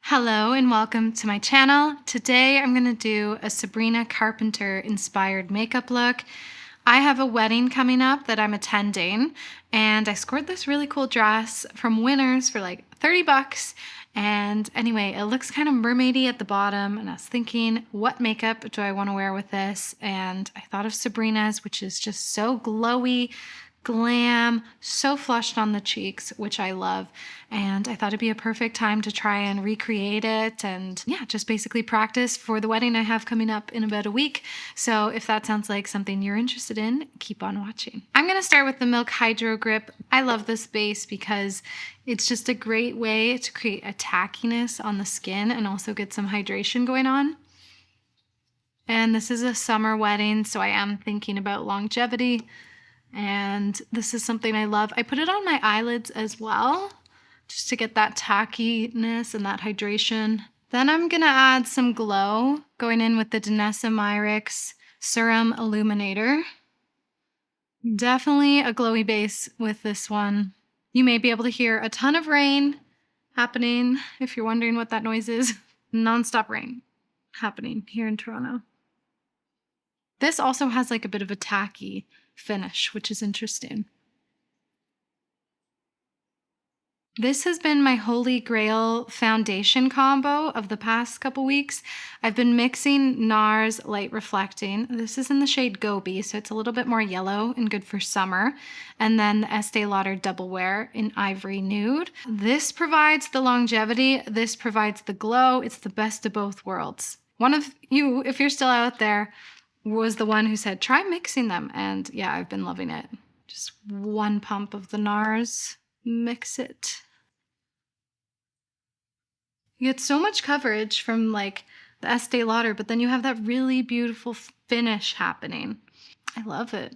Hello and welcome to my channel. Today I'm going to do a Sabrina Carpenter inspired makeup look. I have a wedding coming up that I'm attending and I scored this really cool dress from Winners for like 30 bucks. And anyway, it looks kind of mermaidy at the bottom and I was thinking, what makeup do I want to wear with this? And I thought of Sabrina's, which is just so glowy, glam, so flushed on the cheeks, which I love. And I thought it'd be a perfect time to try and recreate it and yeah, just basically practice for the wedding I have coming up in about a week. So if that sounds like something you're interested in, keep on watching. I'm gonna start with the Milk Hydro Grip. I love this base because it's just a great way to create a tackiness on the skin and also get some hydration going on. And this is a summer wedding, so I am thinking about longevity. And this is something I love. I put it on my eyelids as well, just to get that tackiness and that hydration. Then I'm gonna add some glow, going in with the Danessa Myricks Serum Illuminator. Definitely a glowy base with this one. You may be able to hear a ton of rain happening, if you're wondering what that noise is. Non-stop rain happening here in Toronto. This also has like a bit of a tacky finish, which is interesting. This has been my holy grail foundation combo of the past couple weeks. I've been mixing NARS Light Reflecting. This is in the shade Gobi, so it's a little bit more yellow and good for summer. And then the Estee Lauder Double Wear in Ivory Nude. This provides the longevity. This provides the glow. It's the best of both worlds. One of you, if you're still out there, was the one who said, try mixing them. And yeah, I've been loving it. Just one pump of the NARS, mix it. You get so much coverage from like the Estee Lauder, but then you have that really beautiful finish happening. I love it.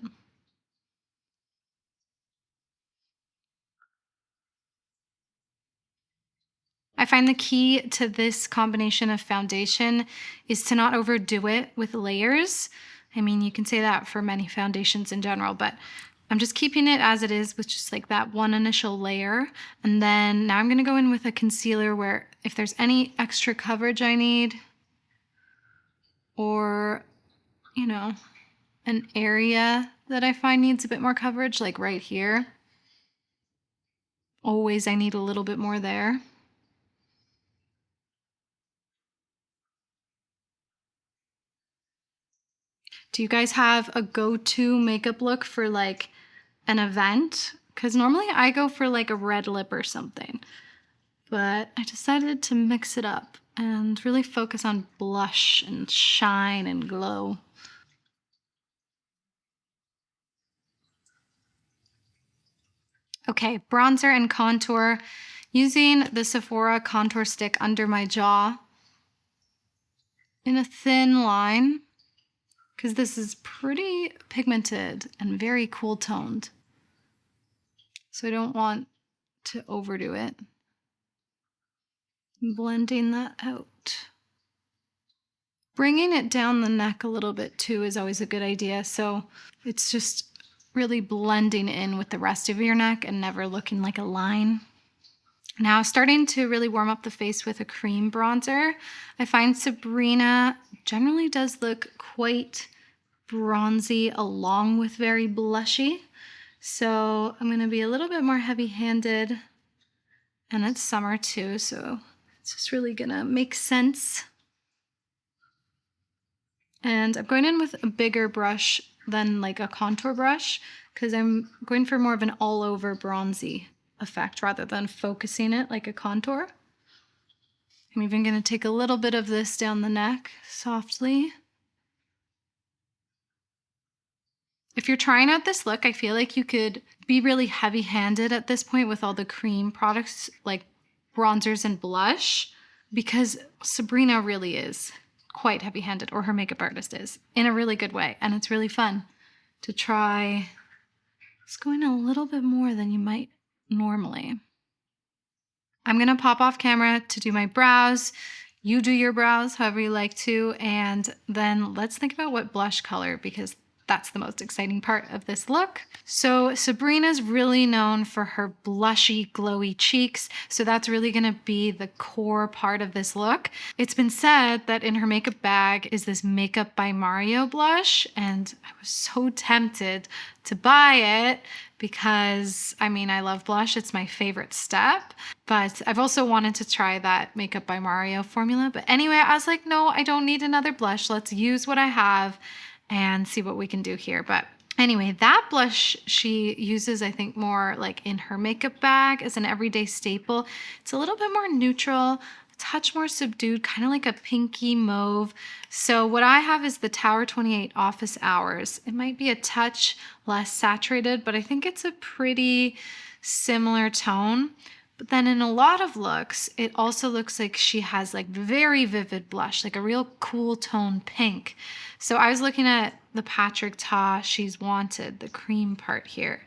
I find the key to this combination of foundation is to not overdo it with layers. I mean, you can say that for many foundations in general, but I'm just keeping it as it is with just like that one initial layer. And then now I'm gonna go in with a concealer where if there's any extra coverage I need, or, you know, an area that I find needs a bit more coverage, like right here, always I need a little bit more there. Do you guys have a go-to makeup look for like an event? Because normally I go for like a red lip or something, but I decided to mix it up and really focus on blush and shine and glow. Okay, bronzer and contour. Using the Sephora contour stick under my jaw in a thin line, because this is pretty pigmented and very cool toned. So I don't want to overdo it. Blending that out. Bringing it down the neck a little bit too is always a good idea. So it's just really blending in with the rest of your neck and never looking like a line. Now starting to really warm up the face with a cream bronzer. I find Sabrina generally does look quite bronzy along with very blushy. So I'm gonna be a little bit more heavy-handed, and it's summer too, so it's just really gonna make sense. And I'm going in with a bigger brush than like a contour brush because I'm going for more of an all-over bronzy effect rather than focusing it like a contour. I'm even gonna take a little bit of this down the neck softly. If you're trying out this look, I feel like you could be really heavy-handed at this point with all the cream products like bronzers and blush, because Sabrina really is quite heavy-handed, or her makeup artist is, in a really good way. And it's really fun to try just going a little bit more than you might normally. I'm gonna pop off camera to do my brows. You do your brows however you like to, and then let's think about what blush color, because that's the most exciting part of this look. So Sabrina's really known for her blushy, glowy cheeks. So that's really gonna be the core part of this look. It's been said that in her makeup bag is this Makeup by Mario blush, and I was so tempted to buy it because, I mean, I love blush. It's my favorite step. But I've also wanted to try that Makeup by Mario formula. But anyway, I was like, no, I don't need another blush. Let's use what I have and see what we can do here. But anyway, that blush she uses, I think, more like in her makeup bag as an everyday staple. It's a little bit more neutral, a touch more subdued, kind of like a pinky mauve. So what I have is the Tower 28 Office Hours. It might be a touch less saturated, but I think it's a pretty similar tone. But then in a lot of looks, it also looks like she has like very vivid blush, like a real cool tone pink. So I was looking at the Patrick Ta She's Wanted, the cream part here.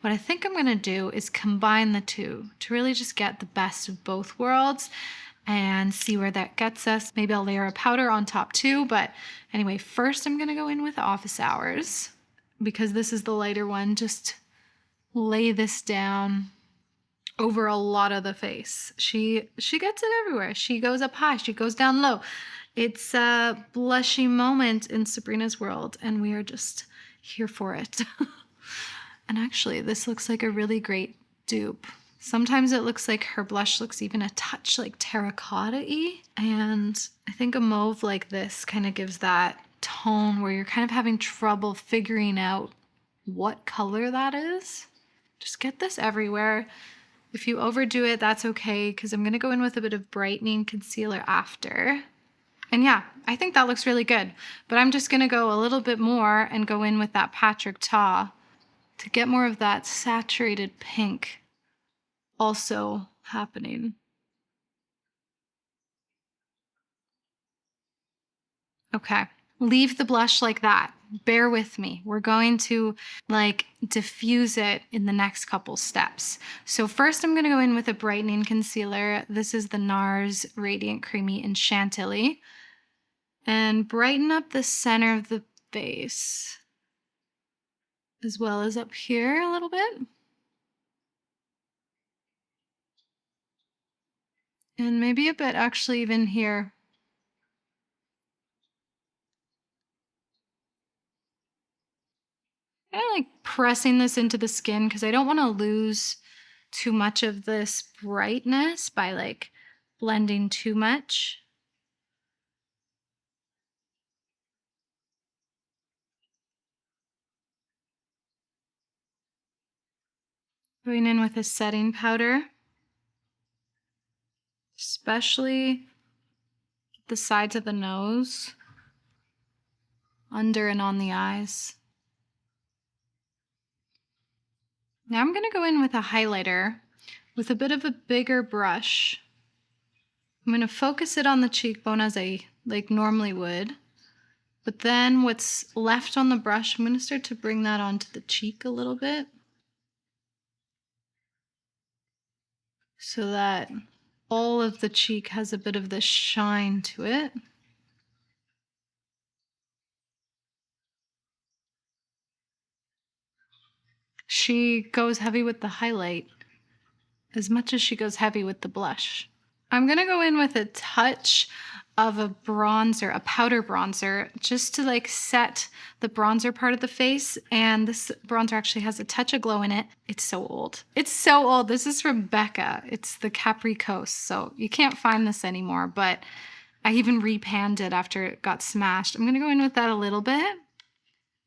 What I think I'm gonna do is combine the two to really just get the best of both worlds and see where that gets us. Maybe I'll layer a powder on top too, but anyway, first I'm gonna go in with Office Hours because this is the lighter one. Just lay this down over a lot of the face. She gets it everywhere. She goes up high, she goes down low. It's a blushy moment in Sabrina's world, and we are just here for it. And actually, this looks like a really great dupe. Sometimes it looks like her blush looks even a touch like terracotta-y, and I think a mauve like this kind of gives that tone where you're kind of having trouble figuring out what color that is. Just get this everywhere. If you overdo it, that's okay, because I'm going to go in with a bit of brightening concealer after. And yeah, I think that looks really good. But I'm just going to go a little bit more and go in with that Patrick Ta to get more of that saturated pink also happening. Okay, leave the blush like that. Bear with me. We're going to like diffuse it in the next couple steps. So first I'm gonna go in with a brightening concealer. This is the NARS Radiant Creamy in Chantilly. And brighten up the center of the face, as well as up here a little bit. And maybe a bit actually even here. I like pressing this into the skin because I don't want to lose too much of this brightness by like blending too much. Going in with a setting powder, especially the sides of the nose, under and on the eyes. Now I'm gonna go in with a highlighter with a bit of a bigger brush. I'm gonna focus it on the cheekbone as I like normally would, but then what's left on the brush, I'm gonna start to bring that onto the cheek a little bit so that all of the cheek has a bit of this shine to it. She goes heavy with the highlight as much as she goes heavy with the blush. I'm gonna go in with a touch of a bronzer, a powder bronzer, just to like set the bronzer part of the face. And this bronzer actually has a touch of glow in it. It's so old. It's so old. This is from Becca. It's the Capri Coast. So you can't find this anymore, but I even repanned it after it got smashed. I'm gonna go in with that a little bit.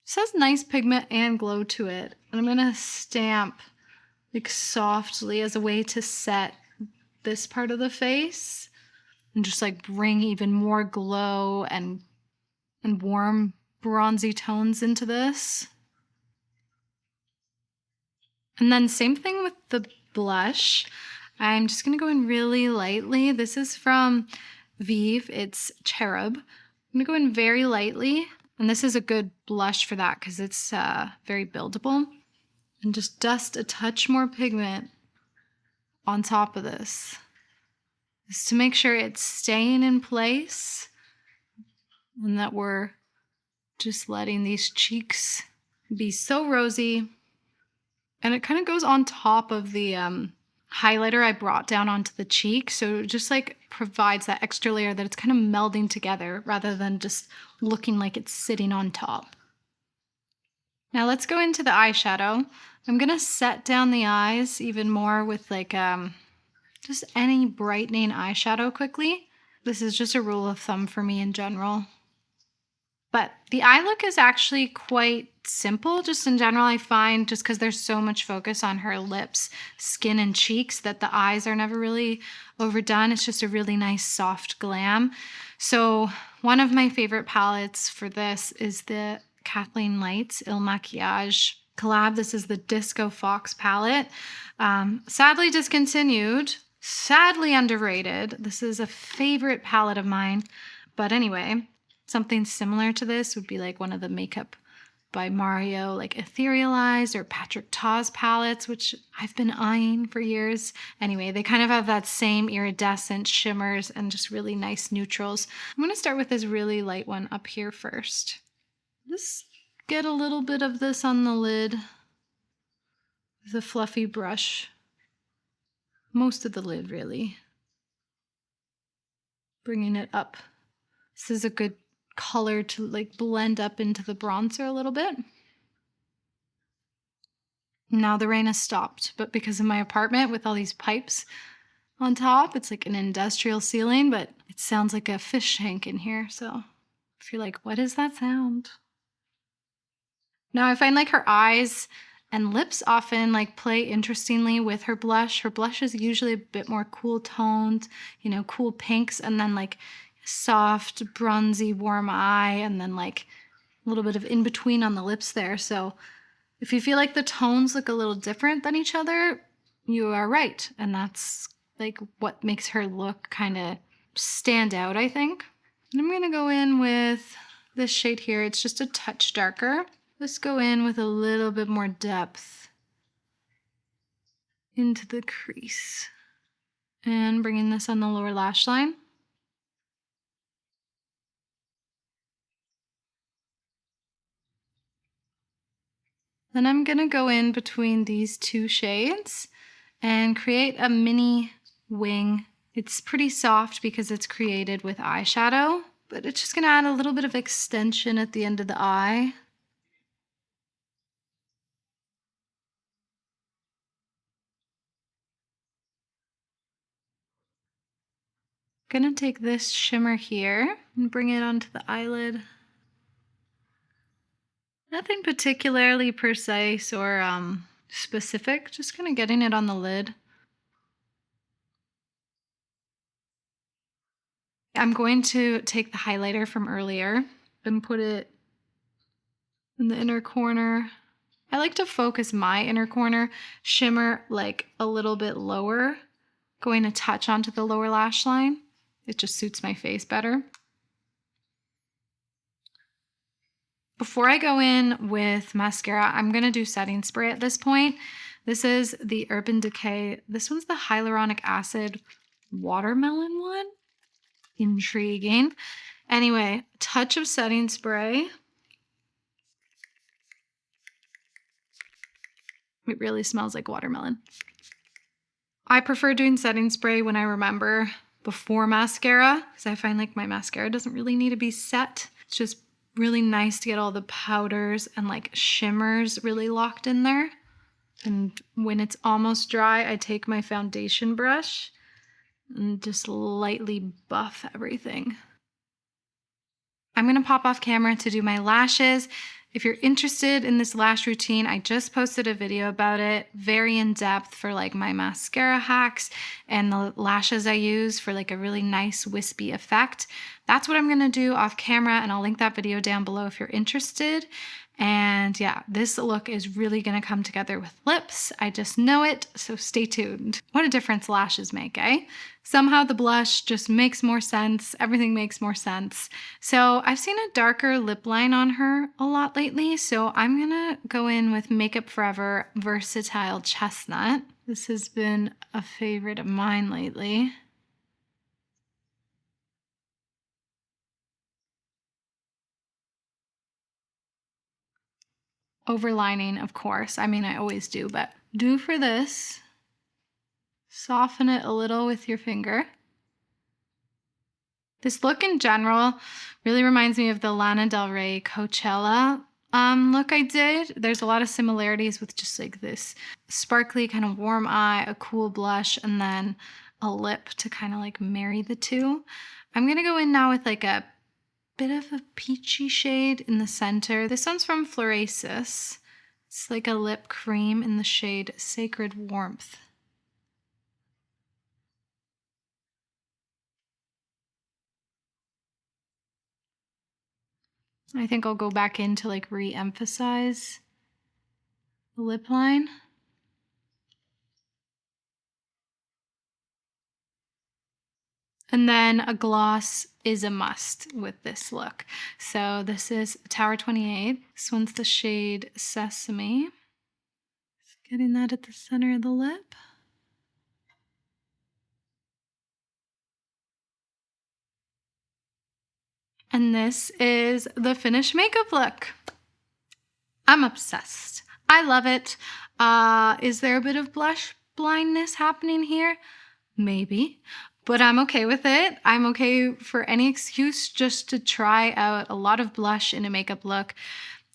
This has nice pigment and glow to it. And I'm gonna stamp like softly as a way to set this part of the face and just like bring even more glow and warm bronzy tones into this. And then same thing with the blush. I'm just gonna go in really lightly. This is from Vive, it's Cherub. I'm gonna go in very lightly. And this is a good blush for that because it's very buildable. And just dust a touch more pigment on top of this. Just to make sure it's staying in place and that we're Just letting these cheeks be so rosy. And it kind of goes on top of the highlighter I brought down onto the cheek. So it just like provides that extra layer that it's kind of melding together rather than just looking like it's sitting on top. Now let's go into the eyeshadow. I'm gonna set down the eyes even more with like just any brightening eyeshadow quickly. This is just a rule of thumb for me in general. But the eye look is actually quite simple. Just in general, I find just because there's so much focus on her lips, skin, and cheeks that the eyes are never really overdone. It's just a really nice soft glam. So one of my favorite palettes for this is the Kathleen Lights Makiage collab. This is the Disco Fox palette. Sadly discontinued, sadly underrated. This is a favorite palette of mine. But anyway, something similar to this would be like one of the Makeup by Mario, like Etherealized or Patrick Ta's palettes, which I've been eyeing for years. Anyway, they kind of have that same iridescent shimmers and just really nice neutrals. I'm gonna start with this really light one up here first. Just get a little bit of this on the lid with a fluffy brush. Most of the lid, really. Bringing it up. This is a good color to like blend up into the bronzer a little bit. Now the rain has stopped, but because of my apartment with all these pipes on top, it's like an industrial ceiling, but it sounds like a fish tank in here. So if you're like, what is that sound? Now I find like her eyes and lips often like play interestingly with her blush. Her blush is usually a bit more cool toned, you know, cool pinks, and then like soft, bronzy, warm eye, and then like a little bit of in between on the lips there. So if you feel like the tones look a little different than each other, you are right. And that's like what makes her look kind of stand out, I think. And I'm gonna go in with this shade here. It's just a touch darker. Let's go in with a little bit more depth into the crease. And bringing this on the lower lash line. Then I'm gonna go in between these two shades and create a mini wing. It's pretty soft because it's created with eyeshadow, but it's just gonna add a little bit of extension at the end of the eye. Gonna take this shimmer here and bring it onto the eyelid. Nothing particularly precise or specific, just kind of getting it on the lid. I'm going to take the highlighter from earlier and put it in the inner corner. I like to focus my inner corner shimmer like a little bit lower, going a touch onto the lower lash line. It just suits my face better. Before I go in with mascara, I'm going to do setting spray at this point. This is the Urban Decay. This one's the hyaluronic acid watermelon one. Intriguing. Anyway, touch of setting spray. It really smells like watermelon. I prefer doing setting spray when I remember before mascara, because I find like my mascara doesn't really need to be set. It's just really nice to get all the powders and like shimmers really locked in there. And when it's almost dry, I take my foundation brush and just lightly buff everything. I'm gonna pop off camera to do my lashes. If you're interested in this lash routine, I just posted a video about it, very in depth for like my mascara hacks and the lashes I use for like a really nice wispy effect. That's what I'm gonna do off camera, and I'll link that video down below if you're interested. And yeah, this look is really gonna come together with lips. I just know it, so stay tuned. What a difference lashes make, eh? Somehow the blush just makes more sense. Everything makes more sense. So I've seen a darker lip line on her a lot lately, so I'm gonna go in with Makeup Forever Versatile Chestnut. This has been a favorite of mine lately. overlining, of course. I mean, I always do, but do for this. Soften it a little with your finger. This look in general really reminds me of the Lana Del Rey Coachella look I did. There's a lot of similarities with just like this sparkly kind of warm eye, a cool blush, and then a lip to kind of like marry the two. I'm gonna go in now with like a bit of a peachy shade in the center. This one's from Florasis. It's like a lip cream in the shade Sacred Warmth. I think I'll go back in to like re-emphasize the lip line. And then a gloss is a must with this look. So this is Tower 28. This one's the shade Sesame. Just getting that at the center of the lip. And this is the finished makeup look. I'm obsessed. I love it. Is there a bit of blush blindness happening here? Maybe, but I'm okay with it. I'm okay for any excuse just to try out a lot of blush in a makeup look.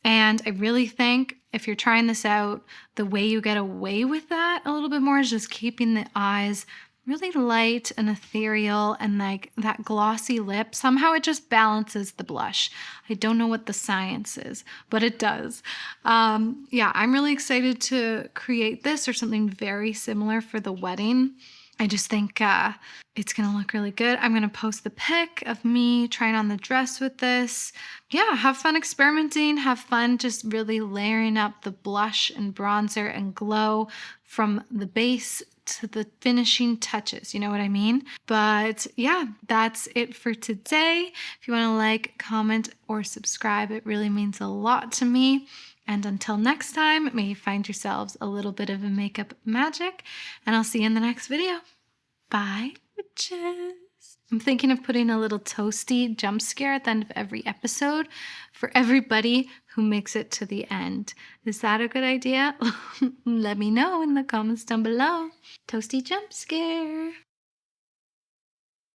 And I really think if you're trying this out, the way you get away with that a little bit more is just keeping the eyes really light and ethereal, and like that glossy lip. Somehow it just balances the blush. I don't know what the science is, but it does. Yeah, I'm really excited to create this or something very similar for the wedding. I just think it's gonna look really good. I'm gonna post the pic of me trying on the dress with this. Yeah, have fun experimenting, have fun just really layering up the blush and bronzer and glow from the base to the finishing touches, you know what I mean? But yeah, that's it for today. If you want to like, comment, or subscribe, it really means a lot to me. And until next time, may you find yourselves a little bit of a makeup magic, and I'll see you in the next video. Bye, witches. I'm thinking of putting a little toasty jump scare at the end of every episode for everybody who makes it to the end. Is that a good idea? Let me know in the comments down below. Toasty jump scare.